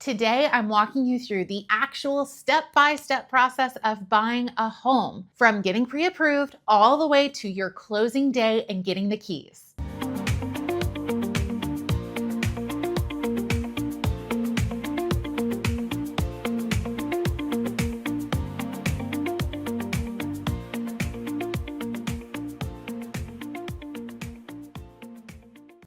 Today, I'm walking you through the actual step-by-step process of buying a home, from getting pre-approved all the way to your closing day and getting the keys.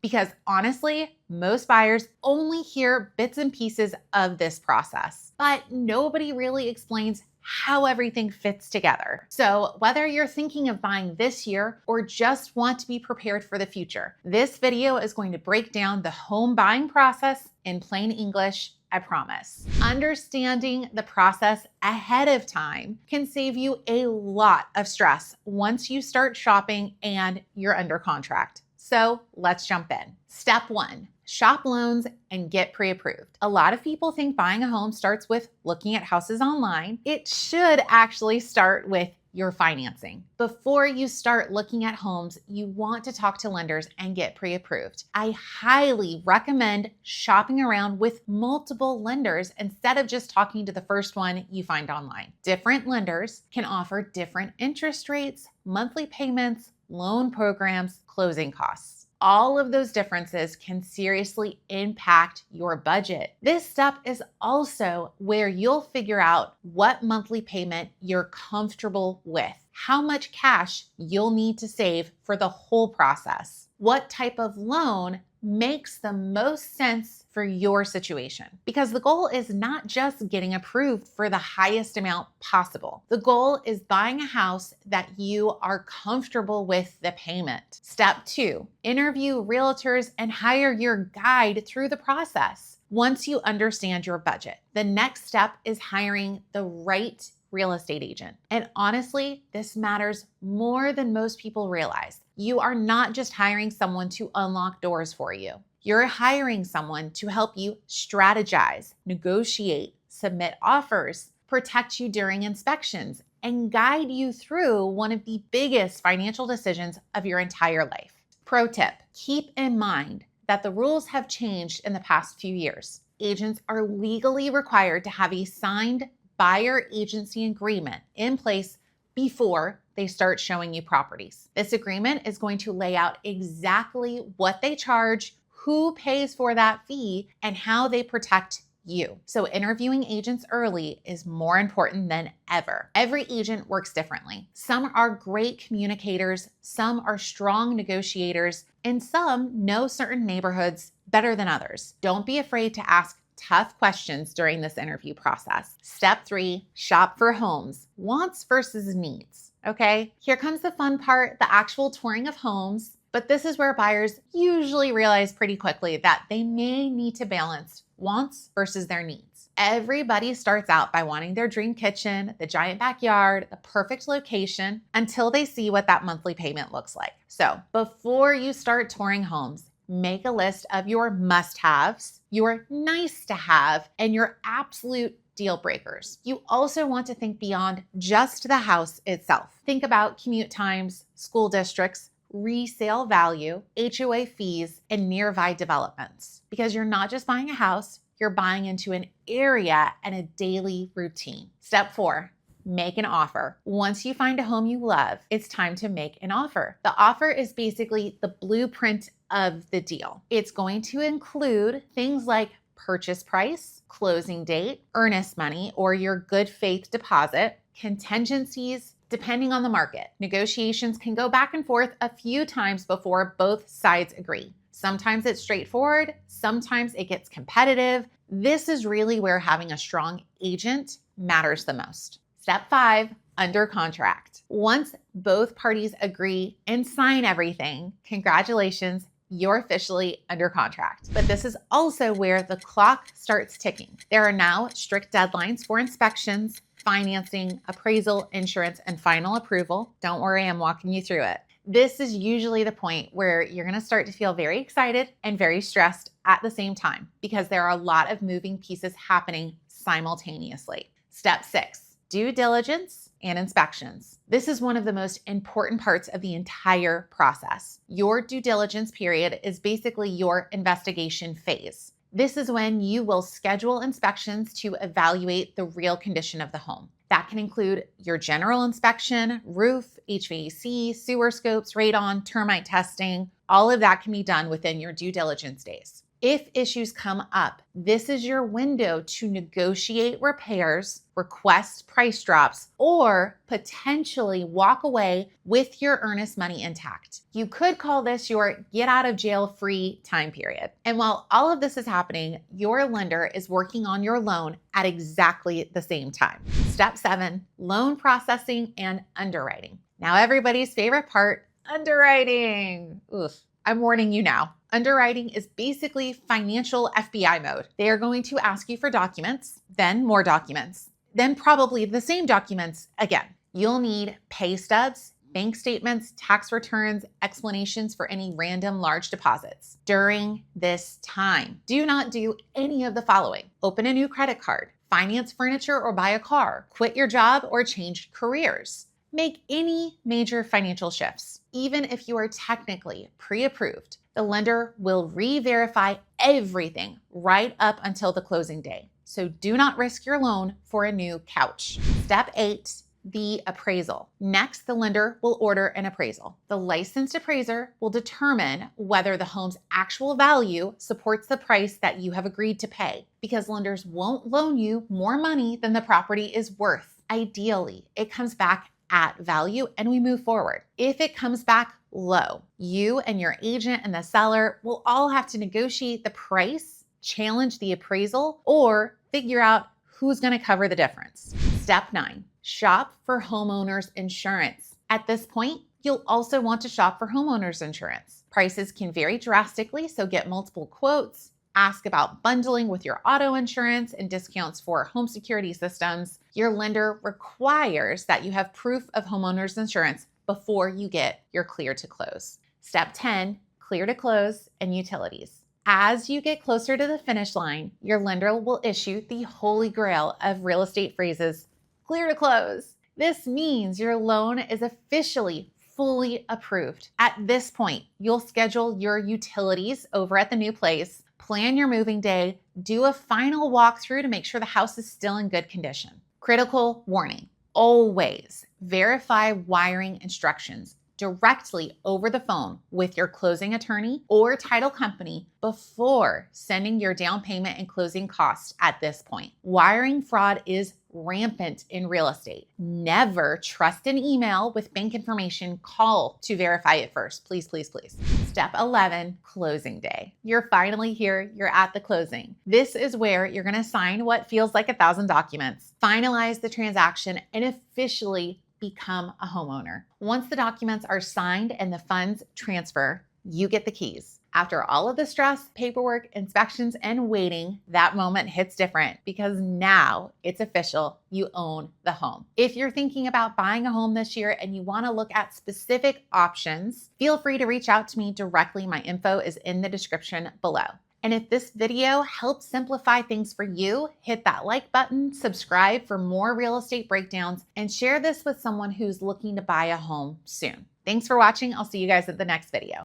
Because honestly, most buyers only hear bits and pieces of this process, but nobody really explains how everything fits together. So whether you're thinking of buying this year or just want to be prepared for the future, this video is going to break down the home buying process in plain English, I promise. Understanding the process ahead of time can save you a lot of stress once you start shopping and you're under contract. So let's jump in. Step 1, shop loans and get pre-approved. A lot of people think buying a home starts with looking at houses online. It should actually start with your financing. Before you start looking at homes, you want to talk to lenders and get pre-approved. I highly recommend shopping around with multiple lenders instead of just talking to the first one you find online. Different lenders can offer different interest rates, monthly payments, loan programs, closing costs. All of those differences can seriously impact your budget. This step is also where you'll figure out what monthly payment you're comfortable with, how much cash you'll need to save for the whole process, what type of loan makes the most sense for your situation. Because the goal is not just getting approved for the highest amount possible. The goal is buying a house that you are comfortable with the payment. Step 2, interview realtors and hire your guide through the process. Once you understand your budget, the next step is hiring the right real estate agent. And honestly, this matters more than most people realize. You are not just hiring someone to unlock doors for you. You're hiring someone to help you strategize, negotiate, submit offers, protect you during inspections, and guide you through one of the biggest financial decisions of your entire life. Pro tip, keep in mind that the rules have changed in the past few years. Agents are legally required to have a signed buyer agency agreement in place before they start showing you properties. This agreement is going to lay out exactly what they charge, who pays for that fee, and how they protect you. So interviewing agents early is more important than ever. Every agent works differently. Some are great communicators, some are strong negotiators, and some know certain neighborhoods better than others. Don't be afraid to ask tough questions during this interview process. Step 3, shop for homes, wants versus needs. Okay, here comes the fun part, the actual touring of homes. But this is where buyers usually realize pretty quickly that they may need to balance wants versus their needs. Everybody starts out by wanting their dream kitchen, the giant backyard, the perfect location, until they see what that monthly payment looks like. So before you start touring homes, make a list of your must-haves, your nice-to-have, and your absolute deal breakers. You also want to think beyond just the house itself. Think about commute times, school districts, resale value, HOA fees, and nearby developments. Because you're not just buying a house, you're buying into an area and a daily routine. Step 4, make an offer. Once you find a home you love, it's time to make an offer. The offer is basically the blueprint of the deal. It's going to include things like purchase price, closing date, earnest money, or your good faith deposit, contingencies, depending on the market. Negotiations can go back and forth a few times before both sides agree. Sometimes it's straightforward, sometimes it gets competitive. This is really where having a strong agent matters the most. Step 5, under contract. Once both parties agree and sign everything, congratulations, you're officially under contract. But this is also where the clock starts ticking. There are now strict deadlines for inspections, financing, appraisal, insurance, and final approval. Don't worry, I'm walking you through it. This is usually the point where you're gonna start to feel very excited and very stressed at the same time because there are a lot of moving pieces happening simultaneously. Step 6, due diligence and inspections. This is one of the most important parts of the entire process. Your due diligence period is basically your investigation phase. This is when you will schedule inspections to evaluate the real condition of the home. That can include your general inspection, roof, HVAC, sewer scopes, radon, termite testing. All of that can be done within your due diligence days. If issues come up, this is your window to negotiate repairs, request price drops, or potentially walk away with your earnest money intact. You could call this your get out of jail free time period. And while all of this is happening, your lender is working on your loan at exactly the same time. Step 7, loan processing and underwriting. Now, everybody's favorite part, underwriting. Oof. I'm warning you now. Underwriting is basically financial FBI mode. They are going to ask you for documents, then more documents, then probably the same documents again. You'll need pay stubs, bank statements, tax returns, explanations for any random large deposits. During this time, do not do any of the following. Open a new credit card, finance furniture or buy a car, quit your job or change careers. Make any major financial shifts. Even if you are technically pre-approved, the lender will re-verify everything right up until the closing day. So do not risk your loan for a new couch. Step 8, the appraisal. Next, the lender will order an appraisal. The licensed appraiser will determine whether the home's actual value supports the price that you have agreed to pay, because lenders won't loan you more money than the property is worth. Ideally, it comes back at value and we move forward. If it comes back low, you and your agent and the seller will all have to negotiate the price, challenge the appraisal, or figure out who's going to cover the difference. Step 9, shop for homeowners insurance. At this point, you'll also want to shop for homeowners insurance. Prices can vary drastically, so get multiple quotes. Ask about bundling with your auto insurance and discounts for home security systems. Your lender requires that you have proof of homeowners insurance before you get your clear to close. Step 10, clear to close and utilities. As you get closer to the finish line, your lender will issue the holy grail of real estate phrases, clear to close. This means your loan is officially fully approved. At this point, you'll schedule your utilities over at the new place, plan your moving day, do a final walkthrough to make sure the house is still in good condition. Critical warning, always verify wiring instructions directly over the phone with your closing attorney or title company before sending your down payment and closing costs at this point. Wiring fraud is rampant in real estate. Never trust an email with bank information. Call to verify it first. Please, please, please. Step 11, closing day. You're finally here. You're at the closing. This is where you're going to sign what feels like 1,000 documents, finalize the transaction, and officially become a homeowner. Once the documents are signed and the funds transfer, you get the keys. After all of the stress, paperwork, inspections, and waiting, that moment hits different because now it's official. You own the home. If you're thinking about buying a home this year and you want to look at specific options, feel free to reach out to me directly. My info is in the description below. And if this video helped simplify things for you, hit that like button, subscribe for more real estate breakdowns, and share this with someone who's looking to buy a home soon. Thanks for watching. I'll see you guys at the next video.